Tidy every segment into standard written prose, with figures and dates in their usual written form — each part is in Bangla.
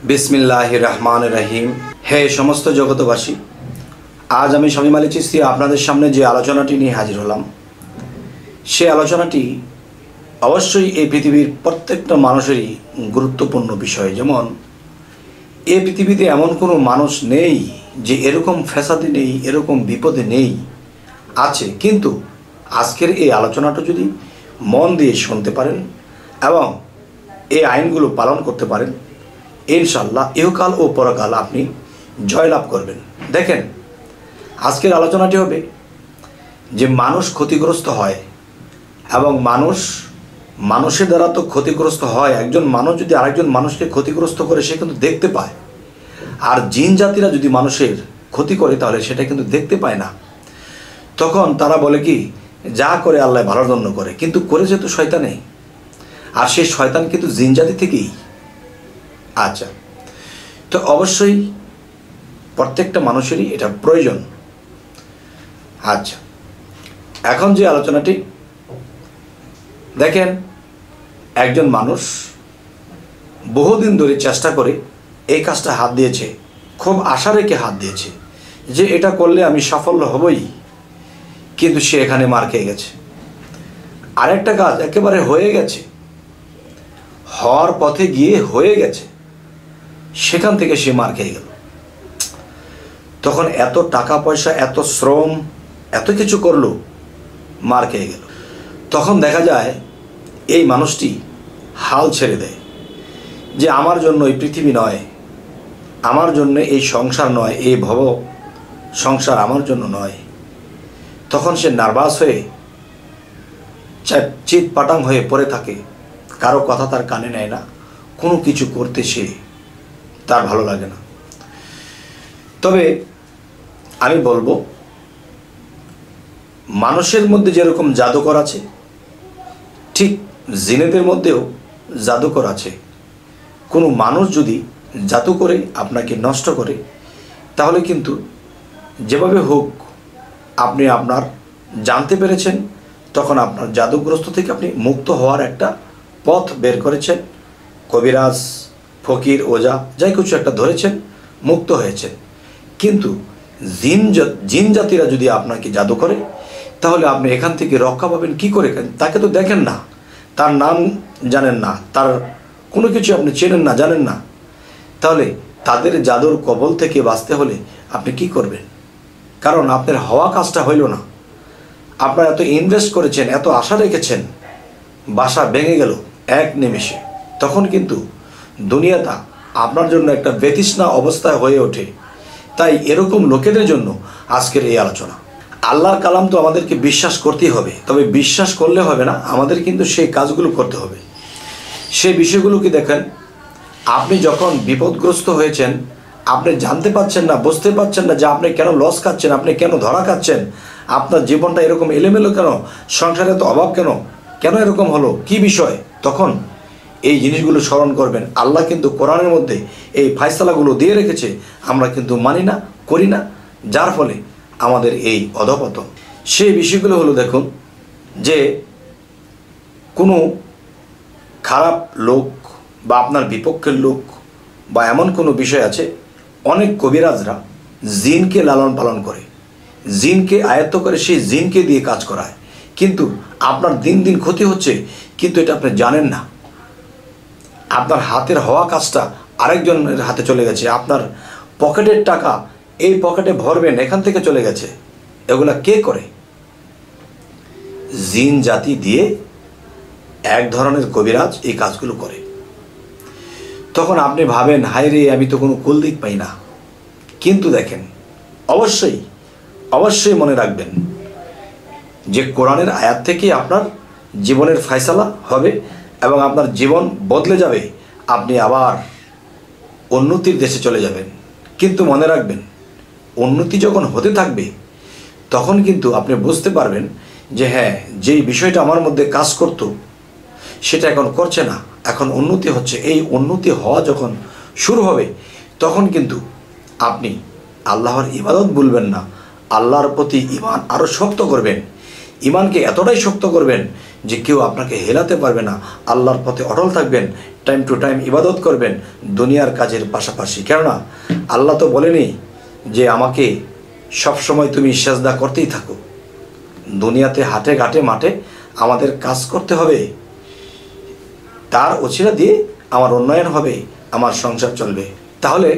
বিসমিল্লাহির রহমানির রহিম। হে সমস্ত জগতবাসী, আজ আমি শামীম আলী চিশতি আপনাদের সামনে যে আলোচনাটি নিয়ে হাজির হলাম, সে আলোচনাটি অবশ্যই এই পৃথিবীর প্রত্যেকটা মানুষেরই গুরুত্বপূর্ণ বিষয়। যেমন এই পৃথিবীতে এমন কোনো মানুষ নেই যে এরকম ফ্যাসাদে নেই, এরকম বিপদে নেই, আছে। কিন্তু আজকের এই আলোচনাটা যদি মন দিয়ে শুনতে পারেন এবং এই আইনগুলো পালন করতে পারেন, ইনশাল্লাহ ইহকাল ও পরকাল আপনি জয়লাভ করবেন। দেখেন, আজকের আলোচনাটি হবে যে মানুষ ক্ষতিগ্রস্ত হয় এবং মানুষের দ্বারা তো ক্ষতিগ্রস্ত হয়। একজন মানুষ যদি আরেকজন মানুষকে ক্ষতিগ্রস্ত করে সে কিন্তু দেখতে পায়, আর জিন জাতিরা যদি মানুষের ক্ষতি করে তাহলে সেটা কিন্তু দেখতে পায় না। তখন তারা বলে কি, যা করে আল্লাহ ভালোর জন্য করে, কিন্তু করেছে তো শয়তানে, আর সেই শয়তান কিন্তু জিন জাতি থেকেই। আচ্ছা, তো অবশ্যই প্রত্যেকটা মানুষেরই এটা প্রয়োজন। আচ্ছা, এখন যে আলোচনাটি দেখেন, একজন মানুষ বহুদিন ধরে চেষ্টা করে এই কাজটা হাত দিয়েছে, খুব আশা রেখে হাত দিয়েছে যে এটা করলে আমি সাফল্য হবই, কিন্তু সে এখানে মার খেয়ে গেছে। আরেকটা কাজ একেবারে হয়ে গেছে, হওয়ার পথে গিয়ে হয়ে গেছে, সেখান থেকে সে মার খেয়ে গেল। তখন এত টাকা পয়সা, এত শ্রম, এত কিছু করলো, মার খেয়ে গেল। তখন দেখা যায় এই মানুষটি হাল ছেড়ে দেয় যে আমার জন্য এই পৃথিবী নয়, আমার জন্য এই সংসার নয়, এই ভব সংসার আমার জন্য নয়। তখন সে নার্ভাস হয়ে চিৎ পাটাং হয়ে পড়ে থাকে, কারো কথা তার কানে নেয় না, কোনো কিছু করতে সে তার ভালো লাগে না। তবে আমি বলবো, মানুষের মধ্যে যেরকম জাদুকর আছে, ঠিক জিনেদের মধ্যেও জাদুকর আছে। কোনো মানুষ যদি জাদু করে আপনাকে নষ্ট করে, তাহলে কিন্তু যেভাবে হোক আপনি আপনার জানতে পেরেছেন, তখন আপনার জাদুগ্রস্ত থেকে আপনি মুক্ত হওয়ার একটা পথ বের করেছেন। কবিরাজ, ফকির, ওজা যাই কিছু একটা ধরেছেন, মুক্ত হয়েছেন। কিন্তু জিন জাতিরা যদি আপনাকে জাদু করে, তাহলে আপনি এখান থেকে রক্ষা পাবেন কি করে? তাকে তো দেখেন না, তার নাম জানেন না, তার কোনো কিছু আপনি চেনেন না, জানেন না। তাহলে তাদের জাদুর কবল থেকে বাঁচতে হলে আপনি কি করবেন? কারণ আপনার হওয়া কাজটা হইল না। আপনারা এত ইনভেস্ট করেছেন, এত আশা রেখেছেন, বাসা ভেঙে গেল এক নিমেষে। তখন কিন্তু দুনিয়াটা আপনার জন্য একটা বেতৃষ্ণা অবস্থায় হয়ে ওঠে। তাই এরকম লোকেদের জন্য আজকের এই আলোচনা। আল্লাহর কালাম তো আমাদেরকে বিশ্বাস করতেই হবে, তবে বিশ্বাস করলে হবে না, আমাদের কিন্তু সেই কাজগুলো করতে হবে। সেই বিষয়গুলো কি দেখেন, আপনি যখন বিপদগ্রস্ত হয়েছেন, আপনি জানতে পারছেন না, বুঝতে পারছেন না যে আপনি কেন লস খাচ্ছেন, আপনি কেন ধরা খাচ্ছেন, আপনার জীবনটা এরকম এলোমেলো কেন, সংসারে তো অভাব কেন, কেন এরকম হলো, কি বিষয়? তখন এই জিনিসগুলো স্মরণ করবেন। আল্লাহ কিন্তু কোরআনের মধ্যে এই ফায়সালাগুলো দিয়ে রেখেছে, আমরা কিন্তু মানি না, করি না, যার ফলে আমাদের এই অধপতন। সেই বিষয়গুলো হলো, দেখুন যে কোনো খারাপ লোক বা আপনার বিপক্ষের লোক বা এমন কোনো বিষয় আছে, অনেক কবিরাজরা জিনকে লালন পালন করে, জিনকে আয়ত্ত করে, সেই জিনকে দিয়ে কাজ করায়। কিন্তু আপনার দিন দিন ক্ষতি হচ্ছে, কিন্তু এটা আপনি জানেন না। আপনার হাতের হওয়া কাজটা আরেকজনের হাতে চলে গেছে, আপনার পকেটের টাকা এই পকেটে ভরবেন, এখান থেকে চলে গেছে। এগুলা কে করে? জিন জাতি দিয়ে এক ধরনের কবিরাজ এই কাজগুলো করে। তখন আপনি ভাবেন, হায় রে, আমি তো কোনো কুলদিক পাই না। কিন্তু দেখেন, অবশ্যই অবশ্যই মনে রাখবেন যে কোরআনের আয়াত থেকে আপনার জীবনের ফয়সালা হবে এবং আপনার জীবন বদলে যাবে, আপনি আবার উন্নতির দেশে চলে যাবেন। কিন্তু মনে রাখবেন, উন্নতি যখন হতে থাকবে, তখন কিন্তু আপনি বুঝতে পারবেন যে হ্যাঁ, যেই বিষয়টা আমার মধ্যে কাজ করতো সেটা এখন করছে না, এখন উন্নতি হচ্ছে। এই উন্নতি হওয়া যখন শুরু হবে, তখন কিন্তু আপনি আল্লাহর ইবাদত ভুলবেন না, আল্লাহর প্রতি ঈমান আরও শক্ত করবেন। ঈমানকে এতটাই শক্ত করবেন যে কেউ আপনাকে হেলাতে পারবে না। আল্লাহর পথে অটল থাকবেন, টাইম টু টাইম ইবাদত করবেন দুনিয়ার কাজের পাশাপাশি। কেননা আল্লাহ তো বলেনি যে আমাকে সবসময় তুমি সেজদা করতেই থাকো। দুনিয়াতে হাটে ঘাটে মাঠে আমাদের কাজ করতে হবে, তার ওছিলা দিয়ে আমার উন্নয়ন হবে, আমার সংসার চলবে। তাহলে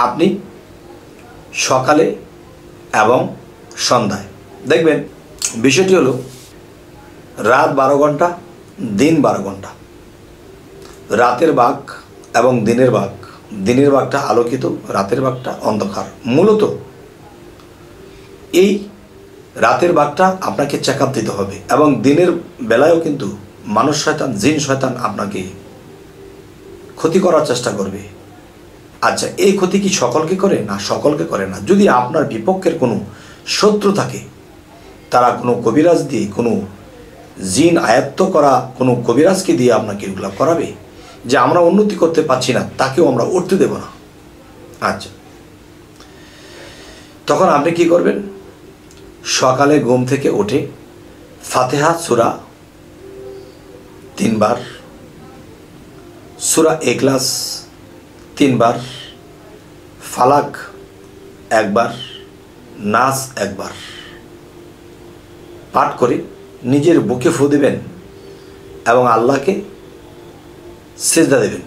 আপনি সকালে এবং সন্ধ্যায় দেখবেন, বিষয়টি হলো রাত 12 ঘন্টা, দিন 12 ঘন্টা। রাতের ভাগ এবং দিনের ভাগ, দিনের ভাগটা আলোকিত, রাতের ভাগটা অন্ধকার। মূলত এই রাতের ভাগটা আপনাকে চেক আপ দিতে হবে, এবং দিনের বেলায়ও কিন্তু মানুষ শয়তান, জিন শয়তান আপনাকে ক্ষতি করার চেষ্টা করবে। আচ্ছা, এই ক্ষতি কি সকলকে করে? না, সকলকে করে না। যদি আপনার বিপক্ষের কোনো শত্রু থাকে, তারা কোনো কবিরাজ দিয়ে, কোনো জিন আয়ত্ত করা কোনো কবিরাজকে দিয়ে আপনাকে এগুলো করাবে, যে আমরা উন্নতি করতে পারছি না তাকেও আমরা উঠতে দেব না। আচ্ছা, তখন আপনি কি করবেন? সকালে ঘুম থেকে উঠে ফাতিহা সূরা 3 বার, সূরা ইখলাস 3 বার, ফালাক 1 বার, নাস 1 বার পাঠ করে নিজের বুকে ফু দেবেন এবং আল্লাহকে সিজদা দেবেন।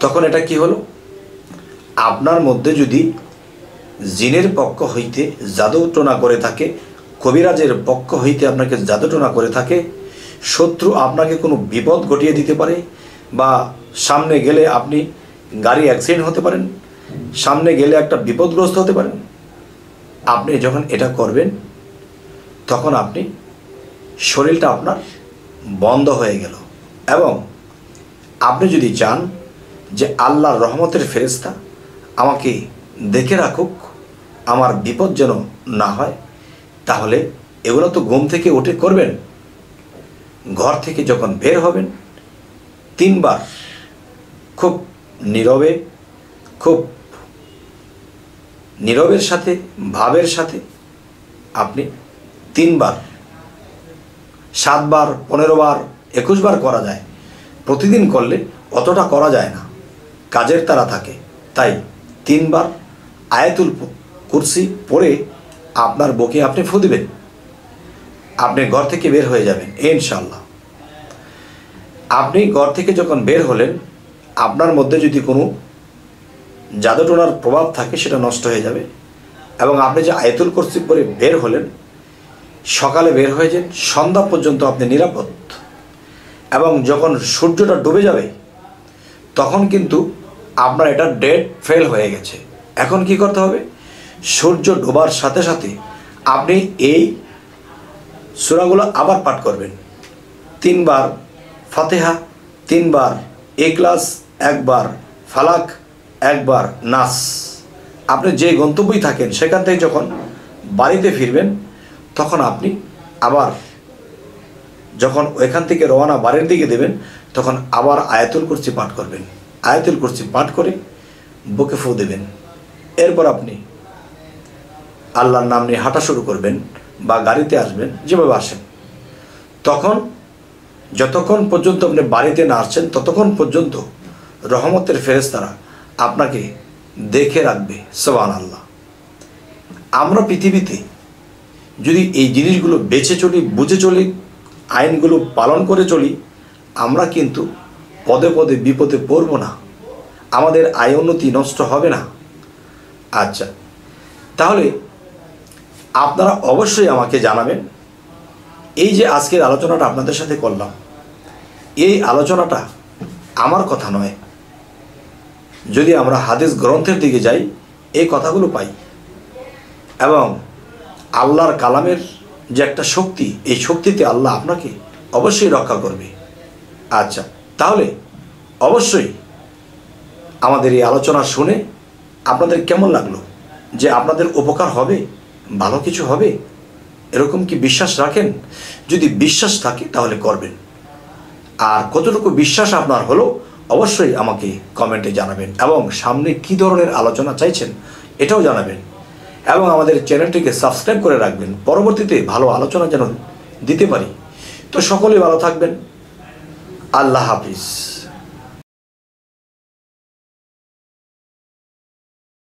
তখন এটা কি হলো? আপনার মধ্যে যদি জিনের পক্ষ হইতে জাদুটোনা করে থাকে, কবিরাজের পক্ষ হইতে আপনাকে জাদুটোনা করে থাকে, শত্রু আপনাকে কোনো বিপদ ঘটিয়ে দিতে পারে, বা সামনে গেলে আপনি গাড়ি অ্যাক্সিডেন্ট হতে পারেন, সামনে গেলে একটা বিপদগ্রস্ত হতে পারেন, আপনি যখন এটা করবেন তখন আপনি শরীরটা আপনার বন্ধ হয়ে গেল। এবং আপনি যদি চান যে আল্লাহর রহমতের ফেরেশতা আমাকে দেখে রাখুক, আমার বিপদ যেন না হয়, তাহলে এগুলো তো ঘুম থেকে উঠে করবেন। ঘর থেকে যখন বের হবেন 3 বার খুব নীরবে, খুব নীরবের সাথে, ভাবের সাথে আপনি 3 বার, 7 বার, 15 বার, 21 বার করা যায়। প্রতিদিন করলে অতটা করা যায় না, কাজের তাড়া থাকে। তাই 3 বার আয়াতুল কুরসি পড়ে আপনার বুকে আপনি ফু দিবেন, আপনি ঘর থেকে বের হয়ে যাবেন ইনশাআল্লাহ। আপনি ঘর থেকে যখন বের হলেন, আপনার মধ্যে যদি কোনো জাদুটোনার প্রভাব থাকে সেটা নষ্ট হয়ে যাবে। এবং আপনি যে আয়াতুল কুরসি পড়ে বের হলেন, সকালে বের হয়ে যান, সন্ধ্যা পর্যন্ত আপনি নিরাপদ। এবং যখন সূর্যটা ডুবে যাবে তখন কিন্তু আপনার এটা ডেট ফেল হয়ে গেছে। এখন কি করতে হবে? সূর্য ডোবার সাথে সাথে আপনি এই সূরাগুলো আবার পাঠ করবেন। 3 বার ফাতিহা, 3 বার ইখলাস, 1 বার ফালাক, 1 বার নাস। আপনি যে গন্তব্যই থাকেন সেখান থেকে যখন বাড়িতে ফিরবেন তখন আপনি আবার যখন ওইখান থেকে রওনা বাড়ির দিকে দেবেন তখন আবার আয়াতুল কুরসি পাঠ করবেন। আয়াতুল কুরসি পাঠ করে বুকে ফু দেবেন। এরপর আপনি আল্লাহর নাম নিয়ে হাঁটা শুরু করবেন বা গাড়িতে আসবেন, যেভাবে আসেন। তখন যতক্ষণ পর্যন্ত আপনি বাড়িতে না আসছেন ততক্ষণ পর্যন্ত রহমতের ফেরেশতারা আপনাকে দেখে রাখবে। সুবহানাল্লাহ। আমরা পৃথিবীতে যদি এই জিনিসগুলো বেছে চলি, বুঝে চলি, আইনগুলো পালন করে চলি, আমরা কিন্তু পদে পদে বিপদে পড়ব না, আমাদের আয় উন্নতি নষ্ট হবে না। আচ্ছা, তাহলে আপনারা অবশ্যই আমাকে জানাবেন, এই যে আজকের আলোচনাটা আপনাদের সাথে করলাম, এই আলোচনাটা আমার কথা নয়। যদি আমরা হাদিস গ্রন্থের দিকে যাই এই কথাগুলো পাই, এবং আল্লাহর কালামের যে একটা শক্তি, এই শক্তিতে আল্লাহ আপনাকে অবশ্যই রক্ষা করবে। আচ্ছা, তাহলে অবশ্যই আমাদের এই আলোচনা শুনে আপনাদের কেমন লাগলো? যে আপনাদের উপকার হবে, ভালো কিছু হবে, এরকম কি বিশ্বাস রাখেন? যদি বিশ্বাস থাকে তাহলে করবেন। আর কতটুকু বিশ্বাস আপনার হলো অবশ্যই আমাকে কমেন্টে জানাবেন, এবং সামনে কী ধরনের আলোচনা চাইছেন এটাও জানাবেন, এবং আমাদের চ্যানেলটিকে সাবস্ক্রাইব করে রাখবেন। পরবর্তীতে ভালো আলোচনা যেন দিতে পারি। তো সকলে ভালো থাকবেন। আল্লাহ হাফিজ।